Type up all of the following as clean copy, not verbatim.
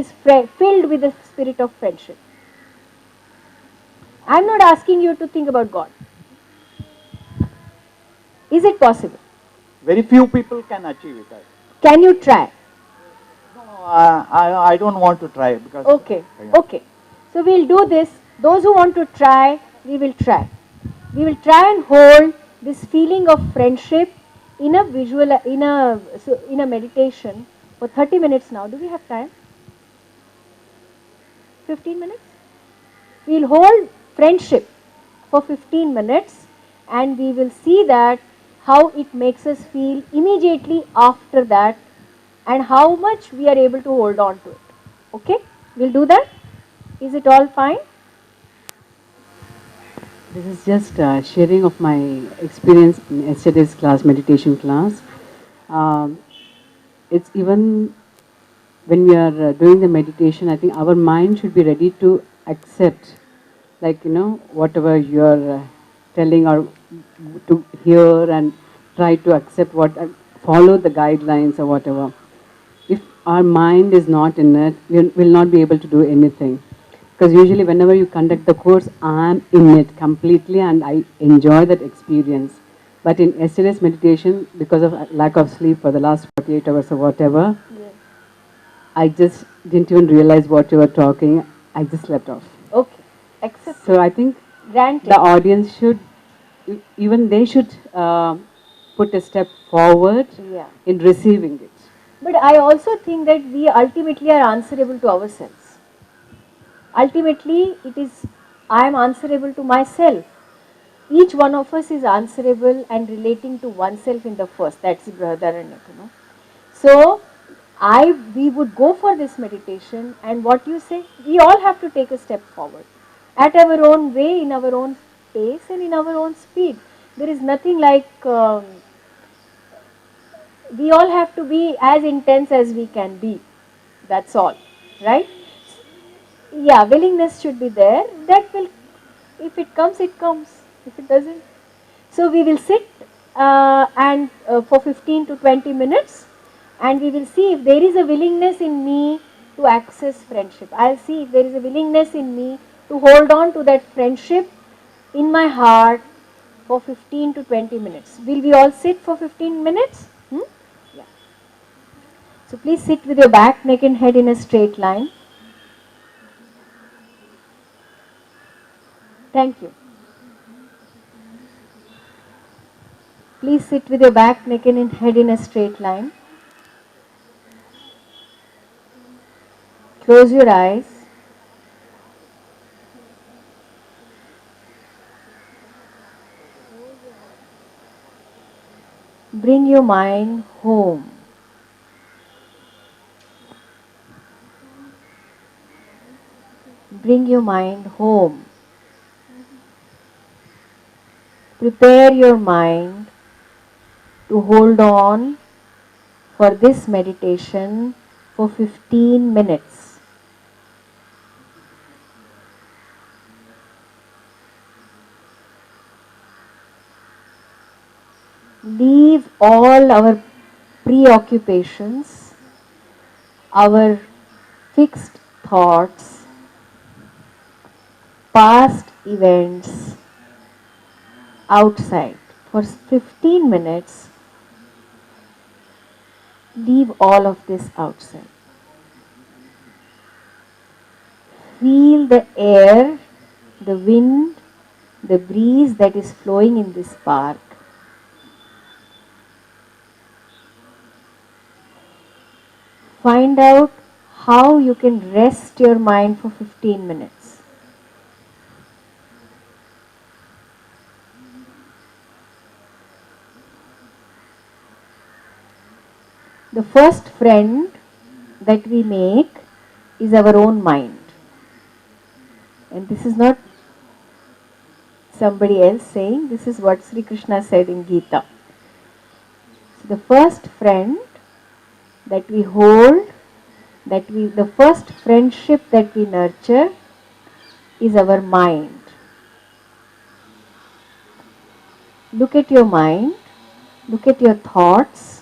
is filled with the spirit of friendship. I'm not asking you to think about God. Is it possible? Very few people can achieve it. Can you try? No, I don't want to try because. Okay, okay. So we'll do this. Those who want to try, we will try. We will try and hold this feeling of friendship in a visual, in a meditation for 30 minutes now. Do we have time? 15 minutes? We'll hold friendship for 15 minutes and we will see that how it makes us feel immediately after that and how much we are able to hold on to it. Okay? We'll do that. Is it all fine? This is just sharing of my experience in yesterday's class, meditation class. Um, it's even when we are doing the meditation, I think our mind should be ready to accept, like, whatever you are telling or to hear and try to accept follow the guidelines or whatever. If our mind is not in it, we will not be able to do anything. Because usually whenever you conduct the course, I'm in it completely and I enjoy that experience. But in yesterday's meditation, because of lack of sleep for the last 48 hours or whatever, Yes. I just didn't even realize what you were talking. I just slept off. Okay. Accept. So I think Granted. the audience should, even they should put a step forward Yeah. in receiving it. But I also think that we ultimately are answerable to ourselves. Ultimately, it is I am answerable to myself. Each one of us is answerable and relating to oneself in the first. That's Brihadaranyaka. So, we would go for this meditation, and what you say, we all have to take a step forward at our own way, in our own pace, and in our own speed. There is nothing like we all have to be as intense as we can be. That's all, right? Yeah, willingness should be there. That will, if it comes, it comes. If it doesn't, so we will sit and for 15 to 20 minutes, and we will see if there is a willingness in me to access friendship. I'll see if there is a willingness in me to hold on to that friendship in my heart for 15 to 20 minutes. Will we all sit for 15 minutes? Yeah. So please sit with your back, neck and head in a straight line. Thank you. Please sit with your back, neck and head in a straight line. Close your eyes. Bring your mind home. Bring your mind home. Prepare your mind to hold on for this meditation for 15 minutes. Leave all our preoccupations, our fixed thoughts, past events outside. For 15 minutes, leave all of this outside. Feel the air, the wind, the breeze that is flowing in this park. Find out how you can rest your mind for 15 minutes. The first friend that we make is our own mind. And this is not somebody else saying, this is what Sri Krishna said in Gita. So the first friend that we hold, the first friendship that we nurture is our mind. Look at your mind, look at your thoughts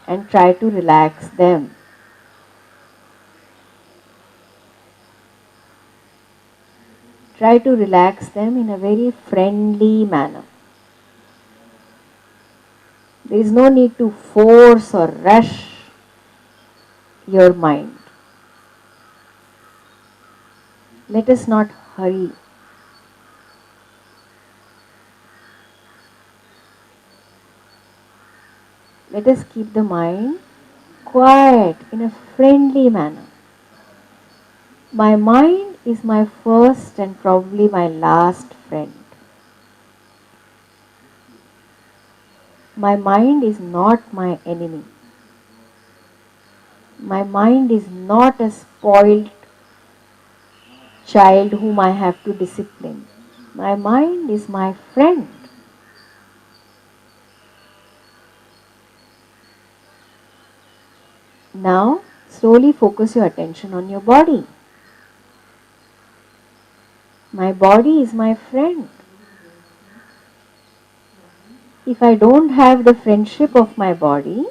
and try to relax them. Try to relax them in a very friendly manner. There is no need to force or rush your mind. Let us not hurry. Let us keep the mind quiet in a friendly manner. My mind is my first and probably my last friend. My mind is not my enemy. My mind is not a spoiled child whom I have to discipline. My mind is my friend. Now, slowly focus your attention on your body. My body is my friend. If I don't have the friendship of my body,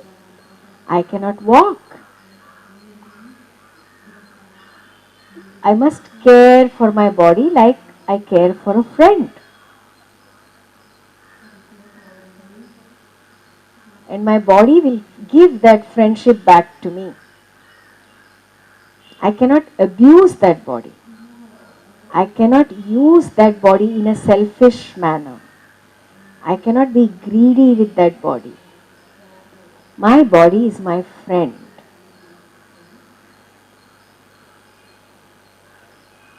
I cannot walk. I must care for my body like I care for a friend. And my body will give that friendship back to me. I cannot abuse that body. I cannot use that body in a selfish manner. I cannot be greedy with that body. My body is my friend.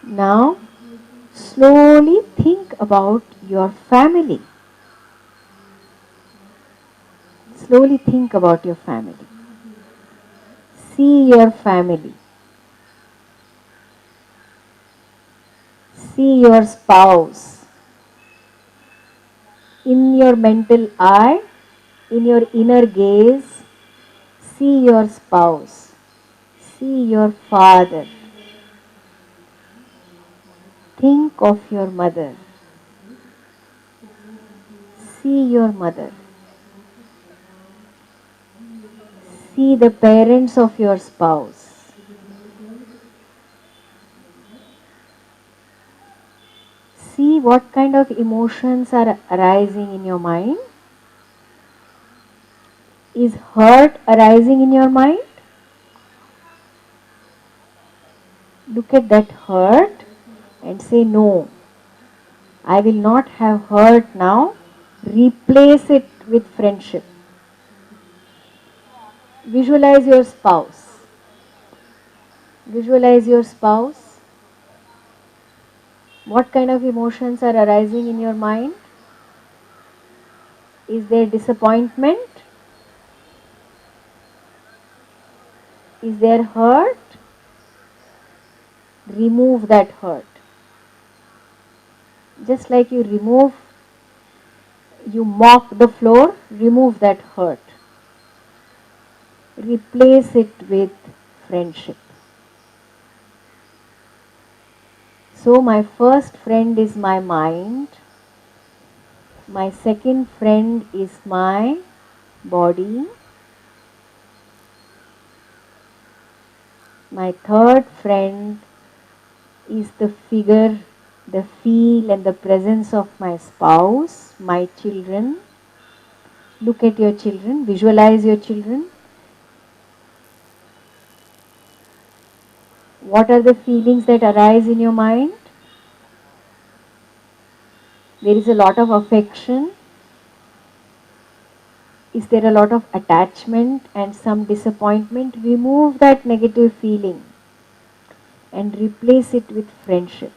Now, slowly think about your family. Slowly think about your family. See your family. See your spouse. In your mental eye, in your inner gaze, see your spouse. See your father. Think of your mother. See your mother. See the parents of your spouse. See what kind of emotions are arising in your mind. Is hurt arising in your mind? Look at that hurt and say, no, I will not have hurt now. Replace it with friendship. Visualize your spouse. Visualize your spouse. What kind of emotions are arising in your mind? Is there disappointment? Is there hurt? Remove that hurt. Just like you mop the floor, remove that hurt. Replace it with friendship. So my first friend is my mind. My second friend is my body. My third friend is the figure, the feel and the presence of my spouse, my children. Look at your children, visualize your children. What are the feelings that arise in your mind? There is a lot of affection. Is there a lot of attachment and some disappointment? Remove that negative feeling and replace it with friendship.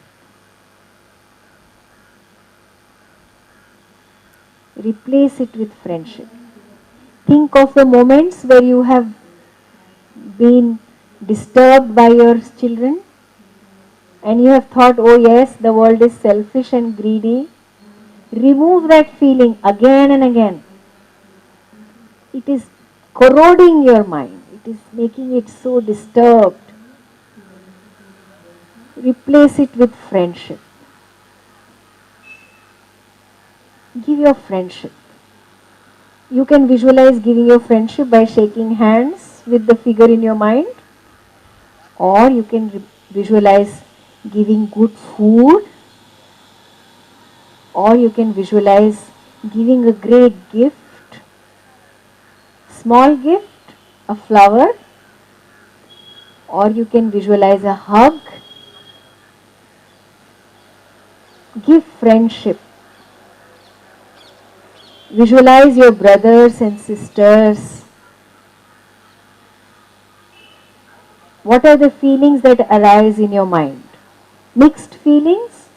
Replace it with friendship. Think of the moments where you have been disturbed by your children and you have thought, oh yes, the world is selfish and greedy. Remove that feeling again and again. It is corroding your mind. It is making it so disturbed. Replace it with friendship. Give your friendship. You can visualize giving your friendship by shaking hands with the figure in your mind, or you can visualize giving good food or you can visualize giving a great gift, small gift, a flower, or you can visualize a hug. Give friendship. Visualize your brothers and sisters. What are the feelings that arise in your mind? Mixed feelings?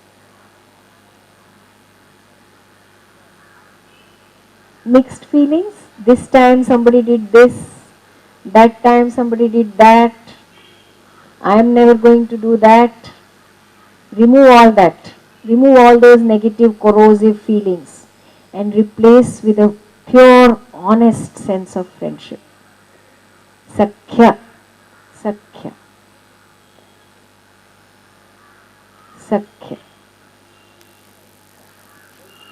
Mixed feelings? This time somebody did this, that time somebody did that, I am never going to do that. Remove all that. Remove all those negative, corrosive feelings and replace with a pure, honest sense of friendship. Sakhya. Sakhya. Sakhya.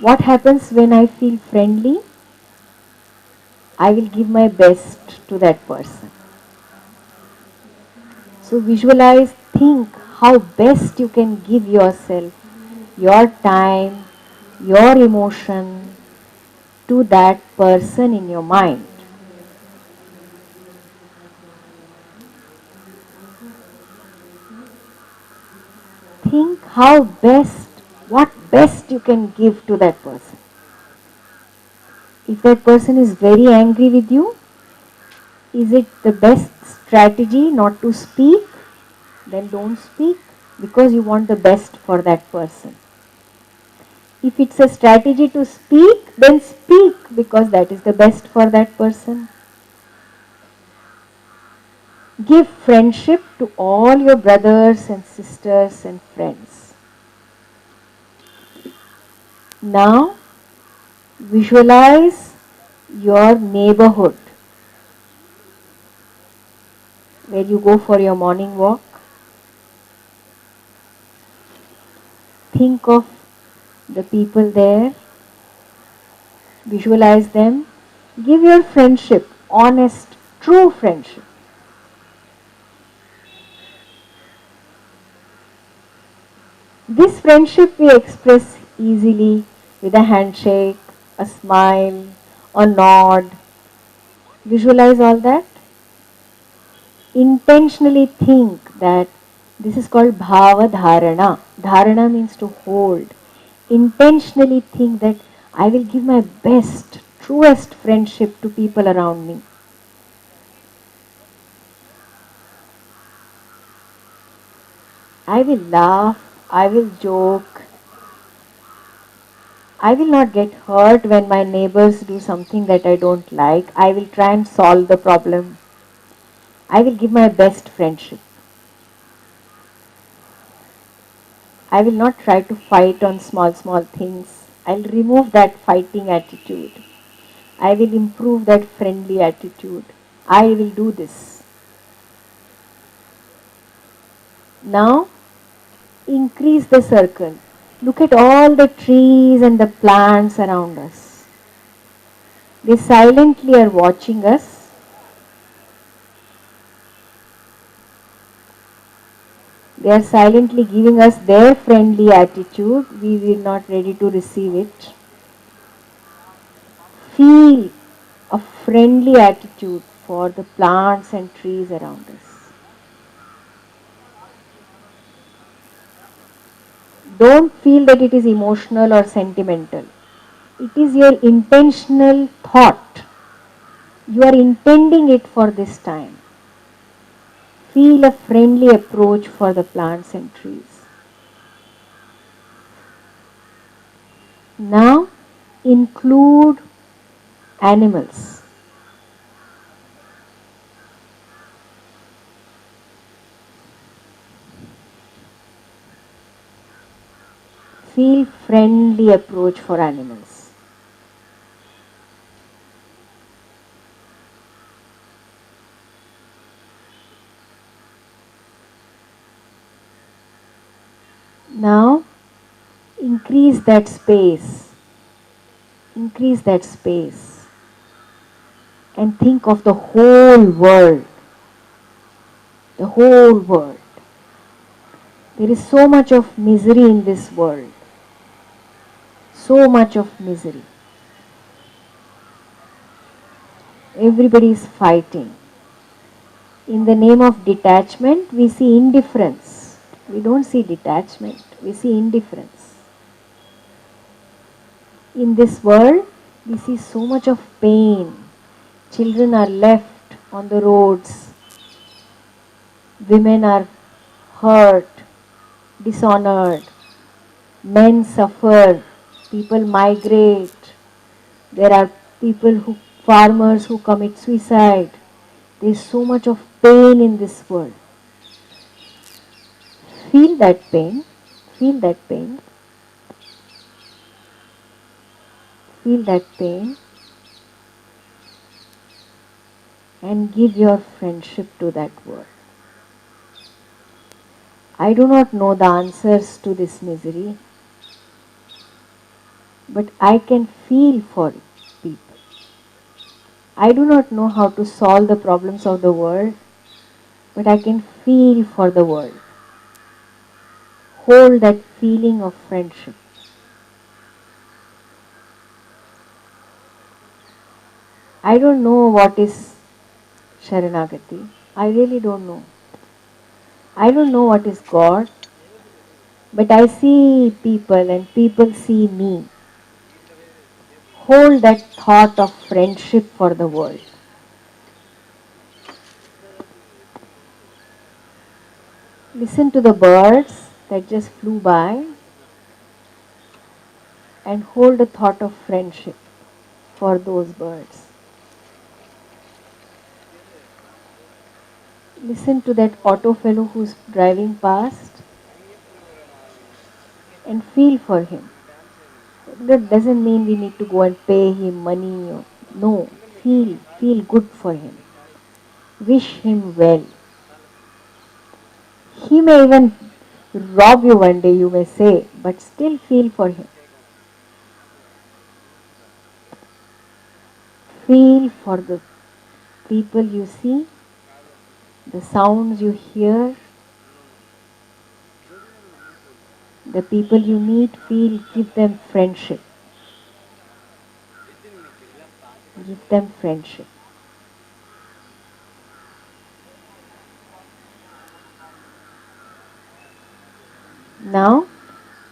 What happens when I feel friendly? I will give my best to that person. So visualize, think how best you can give yourself, your time, your emotion to that person in your mind. Think how best, what best you can give to that person. If that person is very angry with you, is it the best strategy not to speak? Then don't speak because you want the best for that person. If it's a strategy to speak, then speak because that is the best for that person. Give friendship to all your brothers and sisters and friends. Now, visualize your neighborhood where you go for your morning walk. Think of the people there. Visualize them. Give your friendship, honest, true friendship. This friendship we express easily with a handshake, a smile, a nod. Visualize all that. Intentionally think that this is called bhava dharana. Dharana means to hold. Intentionally think that I will give my best, truest friendship to people around me. I will laugh, I will joke. I will not get hurt when my neighbors do something that I don't like. I will try and solve the problem. I will give my best friendship. I will not try to fight on small, small things. I'll remove that fighting attitude. I will improve that friendly attitude. I will do this. Now, increase the circle. Look at all the trees and the plants around us. They silently are watching us. They are silently giving us their friendly attitude. We are not ready to receive it. Feel a friendly attitude for the plants and trees around us. Don't feel that it is emotional or sentimental. It is your intentional thought. You are intending it for this time. Feel a friendly approach for the plants and trees. Now include animals. Feel friendly approach for animals. Now increase that space. Increase that space. And think of the whole world. The whole world. There is so much of misery in this world. so much of misery. Everybody is fighting. In the name of detachment, we see indifference. We don't see detachment, we see indifference. In this world, we see so much of pain. Children are left on the roads. Women are hurt, dishonored. Men suffer. People migrate. There are farmers who commit suicide. There is so much of pain in this world. Feel that pain. Feel that pain. Feel that pain. And give your friendship to that world. I do not know the answers to this misery, but I can feel for people. I do not know how to solve the problems of the world, but I can feel for the world. Hold that feeling of friendship. I don't know what is Sharanagati. I really don't know. I don't know what is God, but I see people and people see me. Hold that thought of friendship for the world. Listen to the birds that just flew by and hold a thought of friendship for those birds. Listen to that auto fellow who's driving past and feel for him. That doesn't mean we need to go and pay him money. No, feel good for him. Wish him well. He may even rob you one day, you may say, but still feel for him. Feel for the people you see, the sounds you hear, the people you meet, give them friendship. Give them friendship. Now,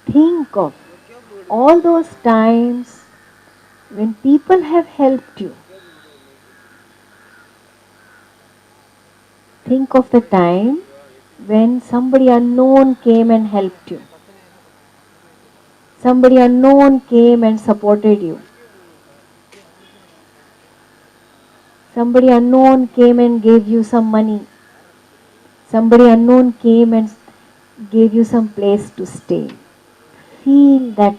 think of all those times when people have helped you. Think of the time when somebody unknown came and helped you. Somebody unknown came and supported you. Somebody unknown came and gave you some money. Somebody unknown came and gave you some place to stay. Feel that,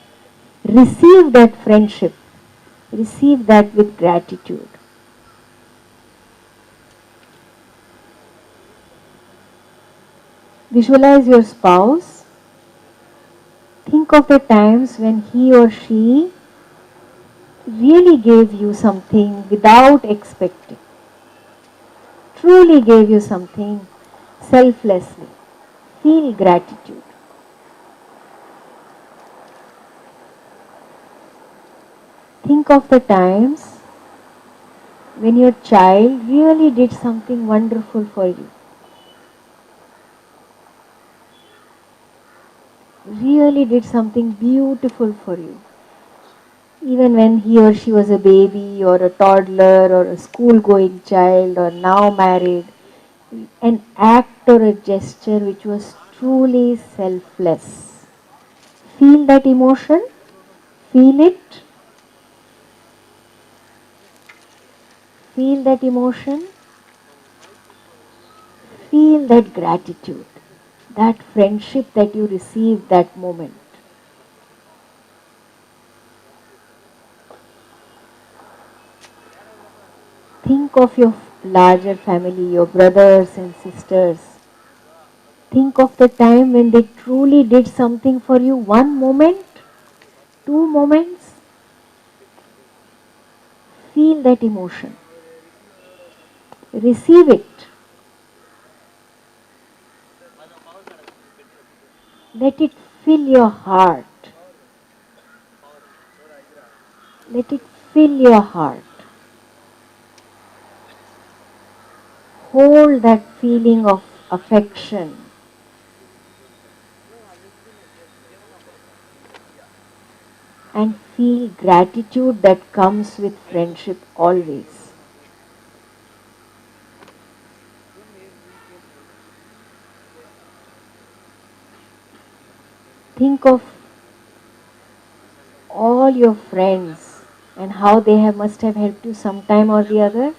receive that friendship. Receive that with gratitude. Visualize your spouse. Think of the times when he or she really gave you something without expecting. Truly gave you something selflessly. Feel gratitude. Think of the times when your child really did something wonderful for you. Really did something beautiful for you. Even when he or she was a baby or a toddler or a school-going child or now married, an act or a gesture which was truly selfless. Feel that emotion. Feel it. Feel that emotion. Feel that gratitude. That friendship that you received that moment. Think of your larger family, your brothers and sisters. Think of the time when they truly did something for you. One moment, 2 moments. Feel that emotion. Receive it. Let it fill your heart. Let it fill your heart. Hold that feeling of affection. And feel gratitude that comes with friendship always. Think of all your friends and how they must have helped you sometime or the other.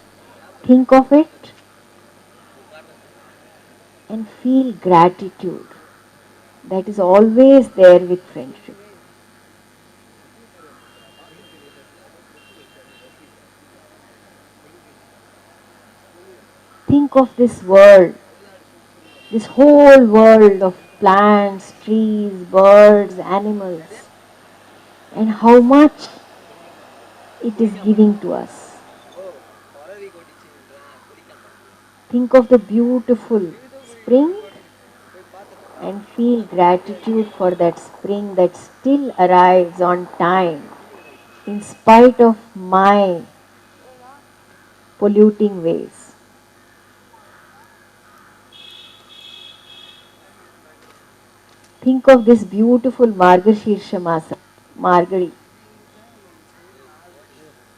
Think of it and feel gratitude that is always there with friendship. Think of this world, this whole world of plants, trees, birds, animals, and how much it is giving to us. Think of the beautiful spring and feel gratitude for that spring that still arrives on time in spite of my polluting ways. Think of this beautiful Margashirsha Masa, Margari.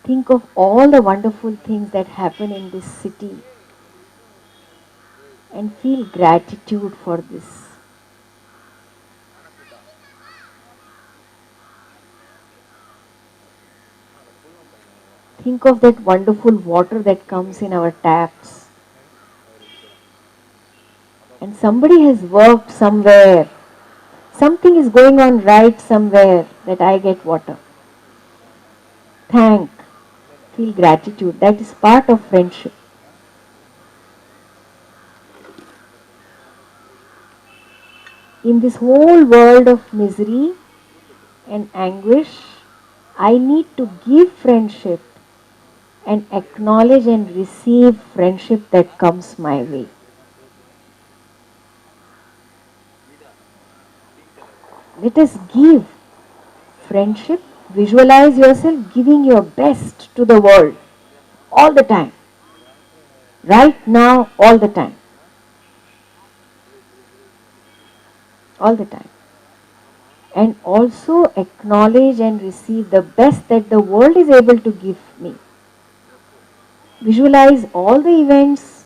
Think of all the wonderful things that happen in this city and feel gratitude for this. Think of that wonderful water that comes in our taps. And somebody has worked somewhere. Something is going on right somewhere that I get water. Thank. Feel gratitude. That is part of friendship. In this whole world of misery and anguish, I need to give friendship and acknowledge and receive friendship that comes my way. Let us give friendship. Visualize yourself giving your best to the world all the time. Right now, all the time. All the time. And also acknowledge and receive the best that the world is able to give me. Visualize all the events